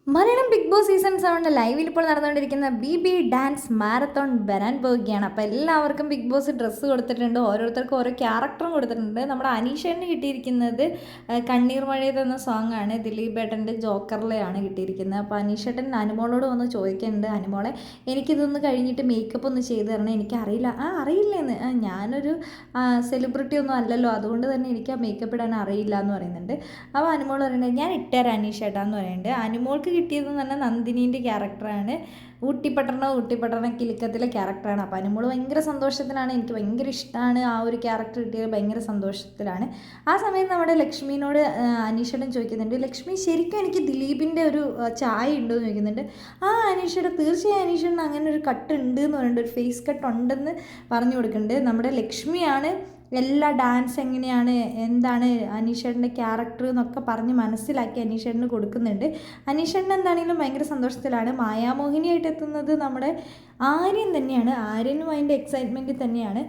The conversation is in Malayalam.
മലയാളം ബിഗ് ബോസ് സീസൺ 7 ലൈവിൽ ഇപ്പോൾ നടന്നുകൊണ്ടിരിക്കുന്ന ബി ഡാൻസ് മാരത്തോൺ വരാൻ പോവുകയാണ്. അപ്പോൾ എല്ലാവർക്കും ബിഗ് ബോസ് ഡ്രസ്സ് കൊടുത്തിട്ടുണ്ട്, ഓരോരുത്തർക്കും ഓരോ ക്യാരക്ടറും കൊടുത്തിട്ടുണ്ട്. നമ്മുടെ അനീഷേട്ടന് കിട്ടിയിരിക്കുന്നത് കണ്ണീർ മഴയത് എന്ന സോങ് ആണ്. ദിലീപ് ഏട്ടൻ്റെ ജോക്കറിലെയാണ് കിട്ടിയിരിക്കുന്നത്. അപ്പോൾ അനീഷേട്ടൻ അനുമോളോട് വന്ന് ചോദിക്കുന്നുണ്ട്, അനുമോളെ എനിക്കിതൊന്ന് കഴിഞ്ഞിട്ട് മേക്കപ്പ് ഒന്ന് ചെയ്ത് തരണം, എനിക്കറിയില്ല. അറിയില്ലേന്ന്, ഞാനൊരു സെലിബ്രിറ്റി ഒന്നും അല്ലല്ലോ, അതുകൊണ്ട് തന്നെ എനിക്ക് ആ മേക്കപ്പ് ഇടാൻ അറിയില്ല എന്ന് പറയുന്നുണ്ട്. അപ്പോൾ അനുമോൾ പറയുന്നത് ഞാൻ ഇട്ടുതരാം അനീഷേട്ടാന്ന് പറയുന്നുണ്ട്. അനുമോൾക്ക് കിട്ടിയതെന്ന് പറഞ്ഞാൽ നന്ദിനീൻ്റെ ക്യാരക്ടറാണ്. ഊട്ടിപ്പട്ടണ കിലുക്കത്തിലെ ക്യാരക്ടറാണ്. അപ്പോൾ അനുമോൾ ഭയങ്കര സന്തോഷത്തിലാണ്, എനിക്ക് ഭയങ്കര ഇഷ്ടമാണ് ആ ഒരു ക്യാരക്ടർ കിട്ടിയത്, ഭയങ്കര സന്തോഷത്തിലാണ്. ആ സമയത്ത് നമ്മുടെ ലക്ഷ്മീനോട് അനീഷേട്ടൻ ചോദിക്കുന്നുണ്ട്, ലക്ഷ്മി ശരിക്കും എനിക്ക് ദിലീപിൻ്റെ ഒരു ചായ ഉണ്ടോ എന്ന് ചോദിക്കുന്നുണ്ട്. അനീഷേട്ടൻ തീർച്ചയായും അനീഷേട്ടൻ അങ്ങനെ ഒരു കട്ട് ഉണ്ട് എന്ന് പറയുന്നുണ്ട്, ഒരു ഫേസ് കട്ട് ഉണ്ടെന്ന് പറഞ്ഞു കൊടുക്കുന്നുണ്ട്. നമ്മുടെ ലക്ഷ്മിയാണ് എല്ലാ ഡാൻസ് എങ്ങനെയാണ്, എന്താണ് അനീഷേട്ടൻ്റെ ക്യാരക്ടർ എന്നൊക്കെ പറഞ്ഞ് മനസ്സിലാക്കി അനീഷേട്ടന് കൊടുക്കുന്നുണ്ട്. അനീഷേട്ടൻ എന്താണെങ്കിലും ഭയങ്കര സന്തോഷത്തിലാണ്. മായാമോഹിനിയായിട്ട് എത്തുന്നത് നമ്മുടെ ആര്യൻ തന്നെയാണ്. ആര്യനും അതിൻ്റെ എക്സൈറ്റ്മെൻറ്റിൽ തന്നെയാണ്.